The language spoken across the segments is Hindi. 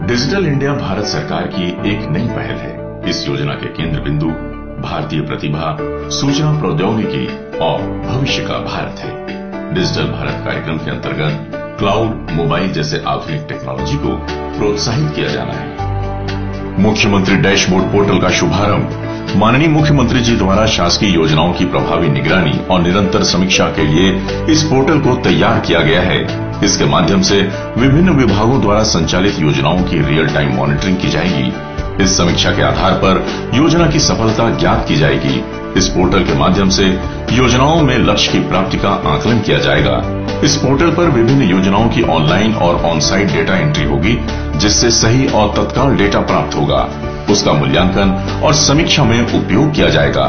डिजिटल इंडिया भारत सरकार की एक नई पहल है। इस योजना के केंद्र बिंदु भारतीय प्रतिभा, सूचना प्रौद्योगिकी और भविष्य का भारत है। डिजिटल भारत कार्यक्रम के अंतर्गत क्लाउड, मोबाइल जैसे आधुनिक टेक्नोलॉजी को प्रोत्साहित किया जाना है। मुख्यमंत्री डैशबोर्ड पोर्टल का शुभारंभ माननीय मुख्यमंत्री जी द्वारा शासकीय योजनाओं की प्रभावी निगरानी और निरंतर समीक्षा के लिए इस पोर्टल को तैयार किया गया है। इसके माध्यम से विभिन्न विभागों द्वारा संचालित योजनाओं की रियल टाइम मॉनिटरिंग की जाएगी। इस समीक्षा के आधार पर योजना की सफलता ज्ञात की जाएगी। इस पोर्टल के माध्यम से योजनाओं में लक्ष्य की प्राप्ति का आकलन किया जाएगा। इस पोर्टल पर विभिन्न योजनाओं की ऑनलाइन और ऑन साइट डेटा एंट्री होगी, जिससे सही और तत्काल डेटा प्राप्त होगा। उसका मूल्यांकन और समीक्षा में उपयोग किया जाएगा।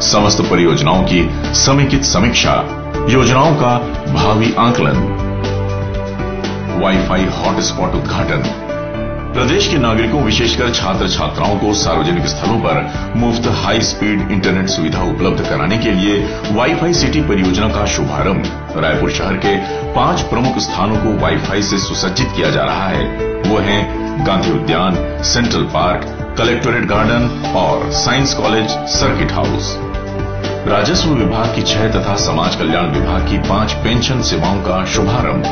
समस्त परियोजनाओं की समेकित समीक्षा, योजनाओं का भावी आकलन। वाईफाई हॉटस्पॉट उद्घाटन। प्रदेश के नागरिकों, विशेषकर छात्र छात्राओं को सार्वजनिक स्थलों पर मुफ्त हाई स्पीड इंटरनेट सुविधा उपलब्ध कराने के लिए वाईफाई सिटी परियोजना का शुभारंभ रायपुर शहर के 5 प्रमुख स्थानों को वाईफाई से सुसज्जित किया जा रहा है। वो हैं गांधी उद्यान, सेंट्रल पार्क, कलेक्टोरेट गार्डन और साइंस कॉलेज सर्किट हाउस। राजस्व विभाग की 6 तथा समाज कल्याण विभाग की 5 पेंशन सेवाओं का शुभारंभ।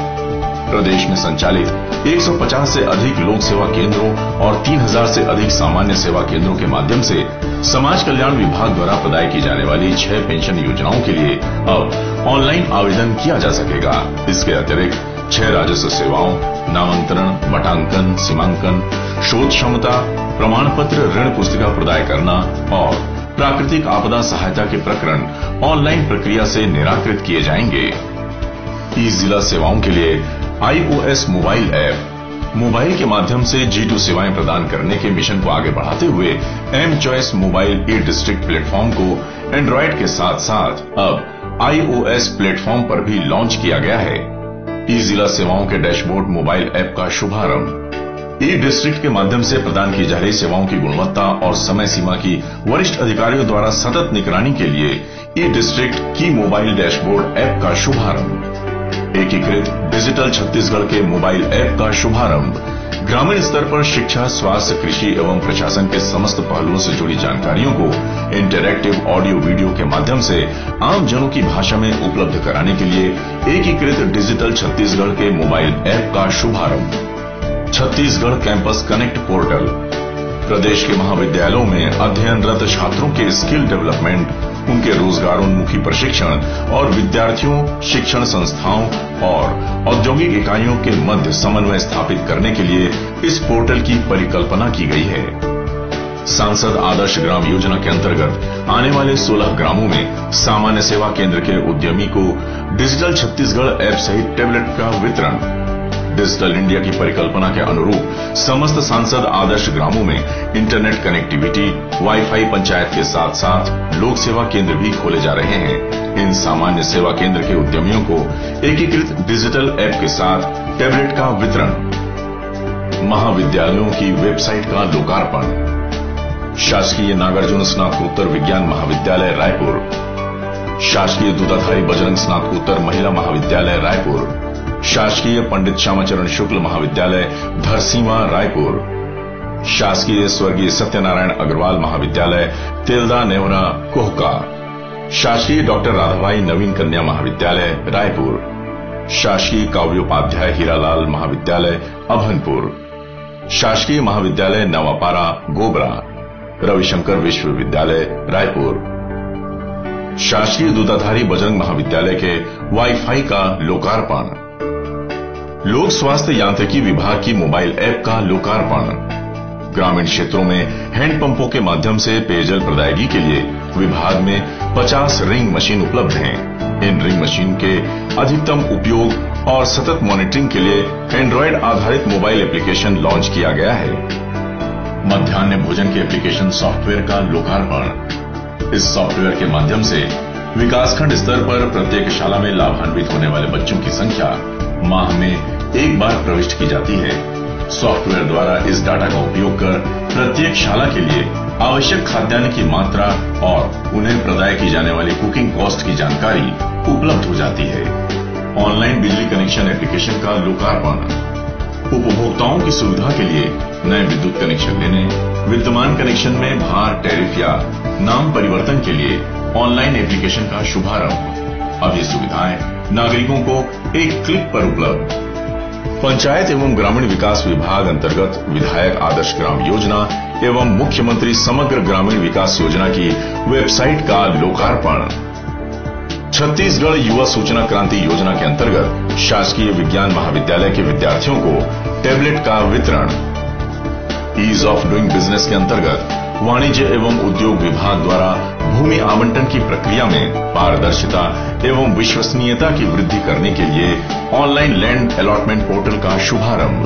प्रदेश में संचालित 150 से अधिक लोक सेवा केंद्रों और 3000 से अधिक सामान्य सेवा केंद्रों के माध्यम से समाज कल्याण विभाग द्वारा प्रदाय की जाने वाली 6 पेंशन योजनाओं के लिए अब ऑनलाइन आवेदन किया जा सकेगा। इसके अतिरिक्त 6 राजस्व सेवाओं, नामांतरण, मठांकन, सीमांकन, शोध क्षमता, प्रमाण पत्र, ऋण पुस्तिका प्रदाय करना और प्राकृतिक आपदा सहायता के प्रकरण ऑनलाइन प्रक्रिया से निराकृत किए जाएंगे। ई जिला सेवाओं के लिए iOS मोबाइल ऐप, मोबाइल के माध्यम से G2 सेवाएं प्रदान करने के मिशन को आगे बढ़ाते हुए एम चॉइस मोबाइल ई डिस्ट्रिक्ट प्लेटफॉर्म को एंड्रॉइड के साथ साथ अब iOS प्लेटफॉर्म पर भी लॉन्च किया गया है। ई जिला सेवाओं के डैशबोर्ड मोबाइल ऐप का शुभारंभ। ई डिस्ट्रिक्ट के माध्यम से प्रदान की जा रही सेवाओं की गुणवत्ता और समय सीमा की वरिष्ठ अधिकारियों द्वारा सतत निगरानी के लिए ई डिस्ट्रिक्ट की मोबाइल डैशबोर्ड ऐप का शुभारंभ। एकीकृत डिजिटल छत्तीसगढ़ के मोबाइल ऐप का शुभारंभ। ग्रामीण स्तर पर शिक्षा, स्वास्थ्य, कृषि एवं प्रशासन के समस्त पहलुओं से जुड़ी जानकारियों को इंटरैक्टिव ऑडियो वीडियो के माध्यम से आम जनों की भाषा में उपलब्ध कराने के लिए एकीकृत डिजिटल छत्तीसगढ़ के मोबाइल ऐप का शुभारंभ। Chhattisgarh campus connect portal. प्रदेश के महाविद्यालयों में अध्ययनरत छात्रों के स्किल डेवलपमेंट, उनके रोजगारोन्मुखी प्रशिक्षण और विद्यार्थियों, शिक्षण संस्थाओं और औद्योगिक इकाइयों के मध्य समन्वय स्थापित करने के लिए इस पोर्टल की परिकल्पना की गई है। सांसद आदर्श ग्राम योजना के अंतर्गत आने वाले 16 ग्रामों में सामान्य सेवा केंद्र के उद्यमी को डिजिटल छत्तीसगढ़ ऐप सहित टैबलेट का वितरण। डिजिटल इंडिया की परिकल्पना के अनुरूप समस्त सांसद आदर्श ग्रामों में इंटरनेट कनेक्टिविटी, वाईफाई पंचायत के साथ साथ लोक सेवा केंद्र भी खोले जा रहे हैं। इन सामान्य सेवा केंद्र के उद्यमियों को एकीकृत डिजिटल ऐप के साथ टैबलेट का वितरण। महाविद्यालयों की वेबसाइट का लोकार्पण। शासकीय नागार्जुन स्नातकोत्तर विज्ञान महाविद्यालय रायपुर, शासकीय दूधाधारी बजरंग स्नातकोत्तर महिला महाविद्यालय रायपुर, शासकीय पंडित श्यामाचरण शुक्ल महाविद्यालय धरसींवा रायपुर, शासकीय स्वर्गीय सत्यनारायण अग्रवाल महाविद्यालय तेलदा नेवरा कोहका, शासकीय डॉक्टर राधाबाई नवीन कन्या महाविद्यालय रायपुर, शासकीय काव्योपाध्याय हीरालाल महाविद्यालय अभनपुर, शासकीय महाविद्यालय नवापारा गोबरा, रविशंकर विश्वविद्यालय रायपुर, शासकीय दूधाधारी बजरंग महाविद्यालय के वाईफाई का लोकार्पण। लोक स्वास्थ्य यांत्रिकी विभाग की मोबाइल ऐप का लोकार्पण। ग्रामीण क्षेत्रों में हैंडपंपों के माध्यम से पेयजल प्रदायगी के लिए विभाग में 50 रिंग मशीन उपलब्ध हैं। इन रिंग मशीन के अधिकतम उपयोग और सतत मॉनिटरिंग के लिए एंड्रॉइड आधारित मोबाइल एप्लीकेशन लॉन्च किया गया है। मध्याह्न भोजन के एप्लीकेशन सॉफ्टवेयर का लोकार्पण। इस सॉफ्टवेयर के माध्यम से विकासखंड स्तर पर प्रत्येक शाला में लाभान्वित होने वाले बच्चों की संख्या माह में एक बार प्रविष्ट की जाती है। सॉफ्टवेयर द्वारा इस डाटा का उपयोग कर प्रत्येक शाला के लिए आवश्यक खाद्यान्न की मात्रा और उन्हें प्रदाय की जाने वाली कुकिंग कॉस्ट की जानकारी उपलब्ध हो जाती है। ऑनलाइन बिजली कनेक्शन एप्लीकेशन का लोकार्पण। उपभोक्ताओं की सुविधा के लिए नए विद्युत कनेक्शन लेने, विद्यमान कनेक्शन में भार, टैरिफ या नाम परिवर्तन के लिए ऑनलाइन एप्लीकेशन का शुभारंभ। अब ये सुविधाएं नागरिकों को एक क्लिक पर उपलब्ध। पंचायत एवं ग्रामीण विकास विभाग अंतर्गत विधायक आदर्श ग्राम योजना एवं मुख्यमंत्री समग्र ग्रामीण विकास योजना की वेबसाइट का लोकार्पण। छत्तीसगढ़ युवा सूचना क्रांति योजना के अंतर्गत शासकीय विज्ञान महाविद्यालय के विद्यार्थियों को टैबलेट का वितरण। ईज ऑफ डूइंग बिजनेस के अंतर्गत वाणिज्य एवं उद्योग विभाग द्वारा भूमि आवंटन की प्रक्रिया में पारदर्शिता एवं विश्वसनीयता की वृद्धि करने के लिए ऑनलाइन लैंड अलॉटमेंट पोर्टल का शुभारंभ।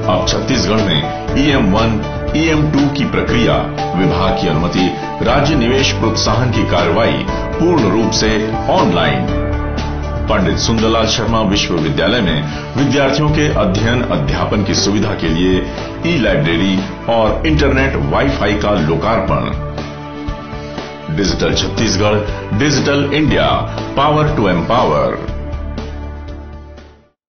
अब छत्तीसगढ़ में EM1, EM2 की प्रक्रिया, विभाग की अनुमति, राज्य निवेश प्रोत्साहन की कार्रवाई पूर्ण रूप से ऑनलाइन। पंडित सुंदरलाल शर्मा विश्वविद्यालय में विद्यार्थियों के अध्ययन अध्यापन की सुविधा के लिए ई-लाइब्रेरी और इंटरनेट वाईफाई का लोकार्पण। Digital Chhattisgarh, digital India, power to empower.